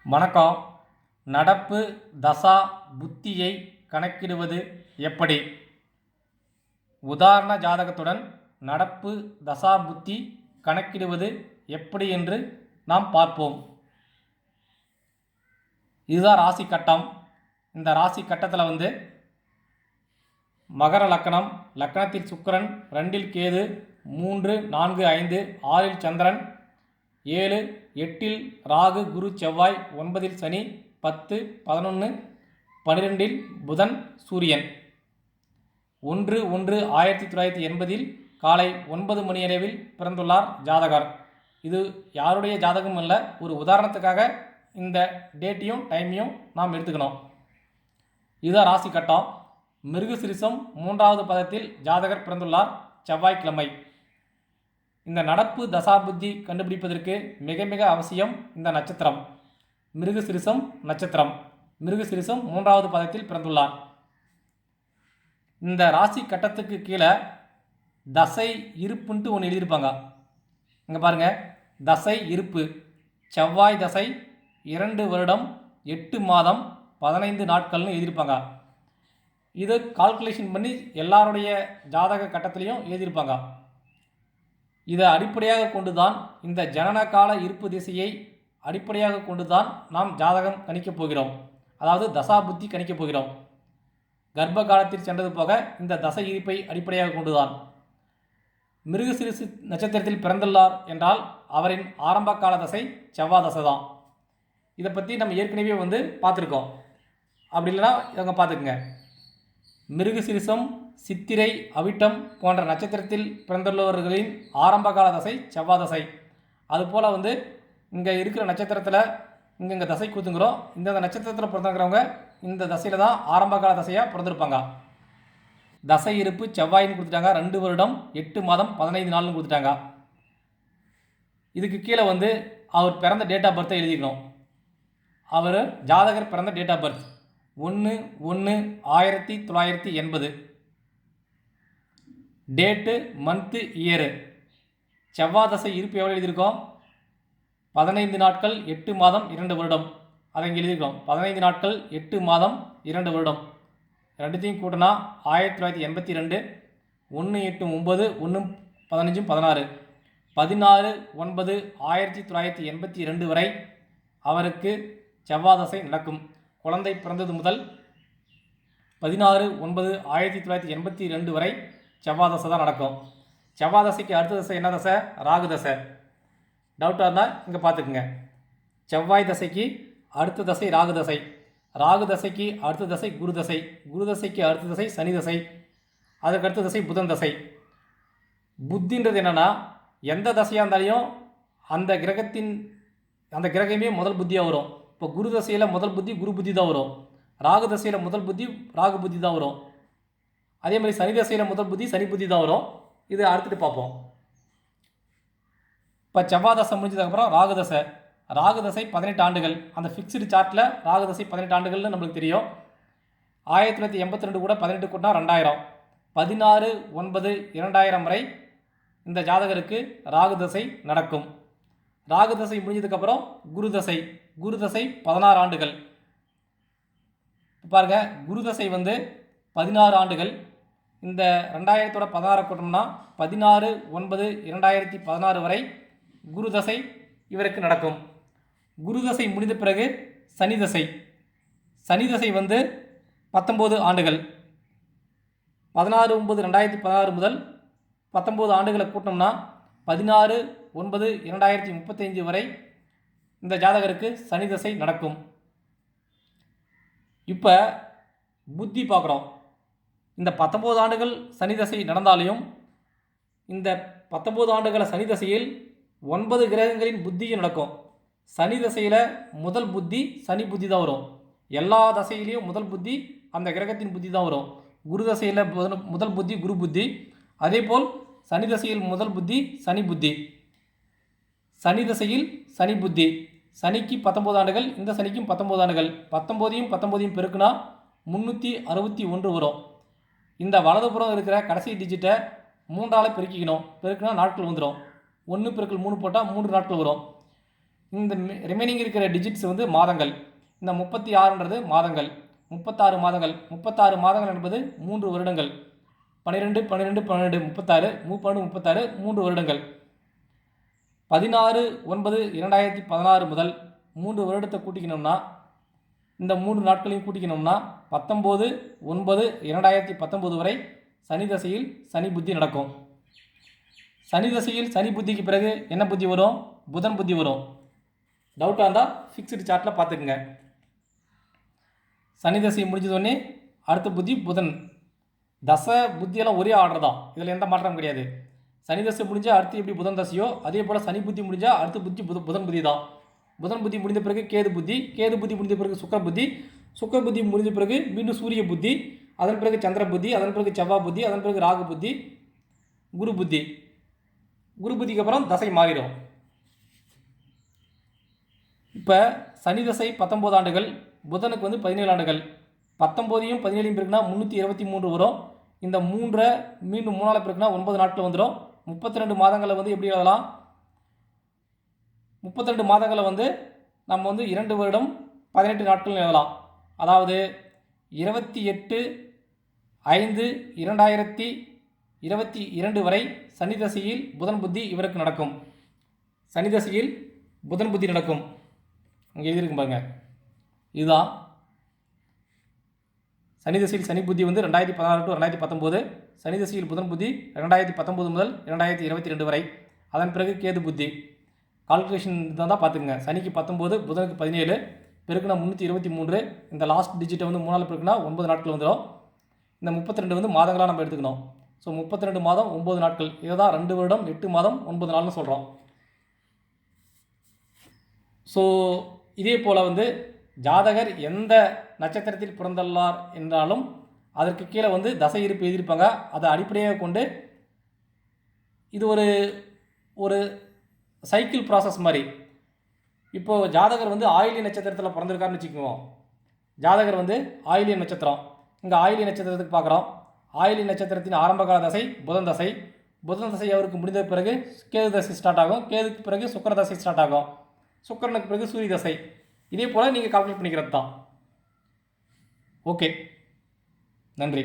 வணக்கம். நடப்பு தசா புத்தியை கணக்கிடுவது எப்படி? உதாரண ஜாதகத்துடன் நடப்பு தசா புத்தி கணக்கிடுவது எப்படி என்று நாம் பார்ப்போம். இதுதான் ராசி கட்டம். இந்த ராசி கட்டத்தில் மகர லக்கணம், லக்கணத்தில் சுக்கிரன், 2இல் கேது, 3, 4, 5, 6இல் சந்திரன், 7, 8இல் ராகு, குரு, செவ்வாய், 9இல் சனி, 10, 11, 12இல் புதன், சூரியன். 1/1/1980 காலை 9 மணியளவில் பிறந்துள்ளார் ஜாதகர். இது யாருடைய ஜாதகம் அல்ல, ஒரு உதாரணத்துக்காக இந்த டேட்டையும் டைமையும் நாம் எடுத்துக்கணும். இதுதான் ராசி கட்டம். மிருகசிரிசம் 3வது பதத்தில் ஜாதகர் பிறந்துள்ளார், செவ்வாய்க்கிழமை. இந்த நடப்பு தசாபுத்தி கண்டுபிடிப்பதற்கு மிக மிக அவசியம் இந்த நட்சத்திரம், மிருகசிரிசம் நட்சத்திரம். மிருகசிரிசம் 3வது பதத்தில் பிறந்துள்ளார். இந்த ராசி கட்டத்துக்கு கீழே தசை இருப்புன்ட்டு ஒன்று எழுதியிருப்பாங்க. இங்கே பாருங்கள், தசை இருப்பு. செவ்வாய் தசை 2 வருடம் 8 மாதம் 15 நாட்கள்னு எழுதியிருப்பாங்க. இதை கால்குலேஷன் பண்ணி எல்லாருடைய ஜாதக கட்டத்திலையும் எழுதியிருப்பாங்க. இதை அடிப்படையாக கொண்டு தான், இந்த ஜனன கால இருப்பு திசையை அடிப்படையாக கொண்டு தான் நாம் ஜாதகம் கணிக்கப் போகிறோம். அதாவது தசா புத்தி கணிக்கப் போகிறோம். கர்ப்ப காலத்தில் சென்றது போக இந்த தசை இருப்பை அடிப்படையாக கொண்டு தான். மிருகசிரிசு நட்சத்திரத்தில் பிறந்துள்ளார் என்றால் அவரின் ஆரம்ப கால தசை செவ்வாய் தசை தான். இதை பற்றி நம்ம ஏற்கனவே பார்த்துருக்கோம். அப்படி இல்லைன்னா இவங்க பார்த்துக்குங்க. மிருகசிரிசம், சித்திரை, அவிட்டம் போன்ற நட்சத்திரத்தில் பிறந்துள்ளவர்களின் ஆரம்ப கால தசை செவ்வாய் தசை. அதுபோல் இங்கே இருக்கிற நட்சத்திரத்தில் இங்கே தசை கூத்துங்கிறோம். இந்த நட்சத்திரத்தில் பிறந்துக்கிறவங்க இந்த தசையில் தான் ஆரம்ப கால தசையாக பிறந்திருப்பாங்க. தசை இருப்பு செவ்வாயின்னு கொடுத்துட்டாங்க. 2 வருடம் 8 மாதம் 15 நாள்னு கொடுத்துட்டாங்க. இதுக்கு கீழே அவர் பிறந்த டேட் ஆஃப் பர்த்தை எழுதிக்கணும். அவர் ஜாதகர் பிறந்த date of birth 1/1/1980. Date, month, year. செவ்வாய் தசை இருப்பு எவ்வளோ எழுதியிருக்கோம்? 15 நாட்கள் 8 மாதம் 2 வருடம். அதை இங்கே எழுதியிருக்கோம். 15 நாட்கள் 8 மாதம் 2 வருடம். ரெண்டுத்தையும் கூட்டினா 1982. 1 8 9 1 15 16. 16/9/1982 வரை அவருக்கு செவ்வாய் தசை நடக்கும். குழந்தை பிறந்தது முதல் 16/9/1982 வரை செவ்வாய் தசை தான் நடக்கும். செவ்வாய் தசைக்கு அடுத்த தசை என்ன தசை? ராகு தசை. டவுட்டாக இருந்தால் இங்கே பார்த்துக்குங்க. செவ்வாய் தசைக்கு அடுத்த தசை ராகு தசை. ராகு தசைக்கு அடுத்த தசை குரு தசை. குரு தசைக்கு அடுத்த தசை சனி தசை. அதுக்கு அடுத்த தசை புதன் தசை. புத்தின்றது என்னென்னா, எந்த தசையாக இருந்தாலையும் அந்த கிரகமே முதல் புத்தியாக வரும். இப்போ குரு தசையில் முதல் புத்தி குரு புத்தி தான் வரும். ராகு தசையில் முதல் புத்தி ராகு புத்தி தான் வரும். அதே மாதிரி சனி தசையில் முதல் புத்தி சனி புத்தி தான் வரும். இது அடுத்துட்டு பார்ப்போம். இப்போ செவ்வாய் தசை முடிஞ்சதுக்கப்புறம் ராகு தசை. ராகு தசை 18 ஆண்டுகள். அந்த ஃபிக்ஸ்டு சார்ட்டில் ராகு தசை 18 ஆண்டுகள்னு நம்மளுக்கு தெரியும். 1982 கூட 18 கூட்டினா 2000. 16/9/2000 வரை இந்த ஜாதகருக்கு ராகு தசை நடக்கும். ராகு தசை முடிஞ்சதுக்கப்புறம் குரு தசை. குரு தசை 16 ஆண்டுகள். பாருங்கள், குரு தசை 16 ஆண்டுகள். இந்த 2000ஓட 16 கூட்டம்னா 16/9/2016 வரை குரு தசை இவருக்கு நடக்கும். குரு தசை முடிந்த பிறகு சனி தசை. சனி தசை 19 ஆண்டுகள். 16/9/2016 முதல் 19 ஆண்டுகளை கூட்டம்னா 16/9/2035 வரை இந்த ஜாதகருக்கு சனி தசை நடக்கும். இப்போ புத்தி பார்க்குறோம். இந்த 19 ஆண்டுகள் சனி தசை நடந்தாலையும் இந்த 19 ஆண்டுகள சனி தசையில் 9 கிரகங்களின் புத்தியும் நடக்கும். சனி தசையில் முதல் புத்தி சனி புத்தி தான் வரும். எல்லா தசையிலையும் முதல் புத்தி அந்த கிரகத்தின் புத்தி தான் வரும். குரு தசையில் முதல் புத்தி குரு புத்தி. அதே போல் சனி தசையில் முதல் புத்தி சனி புத்தி. சனி தசையில் சனி புத்தி. சனிக்கு 19 ஆண்டுகள், இந்த சனிக்கும் 19 ஆண்டுகள். 19ஐயும் 19ஐயும் பெருக்குனா 361 வரும். இந்த வலதுபுறம் இருக்கிற கடைசி டிஜிட்டை 3ஆல் பெருக்கிக்கணும். பெருக்குனா நாட்கள் வந்துடும். 1 × 3 போட்டால் 3 நாட்கள் வரும். இந்த ரிமைனிங் இருக்கிற டிஜிட்ஸ் வந்து மாதங்கள். இந்த 36ன்றது மாதங்கள். 36 மாதங்கள். 36 மாதங்கள் என்பது 3 வருடங்கள். 12 12 12 36 32 36 3 வருடங்கள். 16/9/2016 முதல் 3 வருடத்தை கூட்டிக்கணும்னா, இந்த 3 நாட்களையும் கூட்டிக்கணும்னா 19/9/2019 வரை சனி தசையில் சனி புத்தி நடக்கும். சனி தசையில் சனி புத்திக்கு பிறகு என்ன புத்தி வரும்? புதன் புத்தி வரும். டவுட்டாக இருந்தால் ஃபிக்ஸ்டு சார்ட்டில் பார்த்துக்குங்க. சனி தசை முடிஞ்சதோடனே அடுத்த புத்தி புதன். தசை புத்தியெல்லாம் ஒரே ஆர்டர் தான், இதில் எந்த மாற்றமும் கிடையாது. சனி தசை முடிஞ்சால் அடுத்து எப்படி புதன் தசையோ அதே போல் சனி புத்தி முடிஞ்சால் அடுத்த புத்தி புதன் புத்தி தான். புதன் புத்தி முடிந்த பிறகு கேது புத்தி, கேது புத்தி முடிந்த பிறகு சுக்கிர புத்தி, சுக்கிர புத்தி முடிந்த பிறகு மீண்டும் சூரிய புத்தி, அதன் பிறகு சந்திர புத்தி, அதன் பிறகு செவ்வாய் புத்தி, அதன் பிறகு ராகு புத்தி, குரு புத்தி. குரு புத்திக்கு அப்புறம் தசை மாறிடும். இப்போ சனி தசை 19 ஆண்டுகள், புதனுக்கு வந்து 17 ஆண்டுகள். 19ஐயும் 17ஐயும் பிறகுனா 323 வரும். இந்த 3 மீண்டும் 3 பிறகுனா 9 நாட்கள் வந்துடும். 32 மாதங்களை வந்து எப்படி எழுதலாம்? 32 மாதங்களை வந்து நம்ம வந்து 2 வருடம் 18 நாட்கள் எழுதலாம். அதாவது 28/5/2022 வரை சனி தசையில் புதன் புத்தி இவருக்கு நடக்கும். சனி தசையில் புதன் புத்தி நடக்கும். இங்கே எழுதியிருக்கும் பாருங்க. இதுதான் சனி தசையில் சனி புத்தி வந்து 2016 to 2019. சனி தசையில் புதன் புத்தி 2019 முதல் 2022 வரை. அதன் பிறகு கேது புத்தி. கால்குலேஷன் தான் பார்த்துக்குங்க. சனிக்கு 19, புதனுக்கு 17, பெருக்குனா 323. இந்த லாஸ்ட் டிஜிட்டை வந்து 3 பெருக்குனா 9 நாட்கள் வந்துடும். இந்த 32 வந்து மாதங்களாக நம்ம எடுத்துக்கணும். ஸோ 32 மாதம் 9 நாட்கள். இதை தான் 2 வருடம் 8 மாதம் 9 நாள்னு சொல்கிறோம். ஸோ இதே போல் வந்து ஜாதகர் எந்த நட்சத்திரத்தில் பிறந்துள்ளார் என்றாலும் அதற்கு கீழே வந்து தசை இருப்பு எழுதியிருப்பாங்க. அதை அடிப்படையாக கொண்டு இது ஒரு சைக்கிள் ப்ராசஸ் மாதிரி. இப்போது ஜாதகர் வந்து ஆயிலிய நட்சத்திரத்தில் பிறந்திருக்காருன்னு வச்சுக்குவோம். ஜாதகர் வந்து ஆயிலிய நட்சத்திரம். இங்கே ஆயிலிய நட்சத்திரத்துக்கு பார்க்குறோம். ஆயிலிய நட்சத்திரத்தின் ஆரம்பகால தசை புதன் தசை. புதன் தசை அவருக்கு முடிந்த பிறகு கேது தசை ஸ்டார்ட் ஆகும். கேதுக்கு பிறகு சுக்கிர தசை ஸ்டார்ட் ஆகும். சுக்கிரனுக்கு பிறகு சூரிய தசை. இதே போல் நீங்கள் கால்குலேட் பண்ணிக்கிறது தான். ஓகே, நன்றி.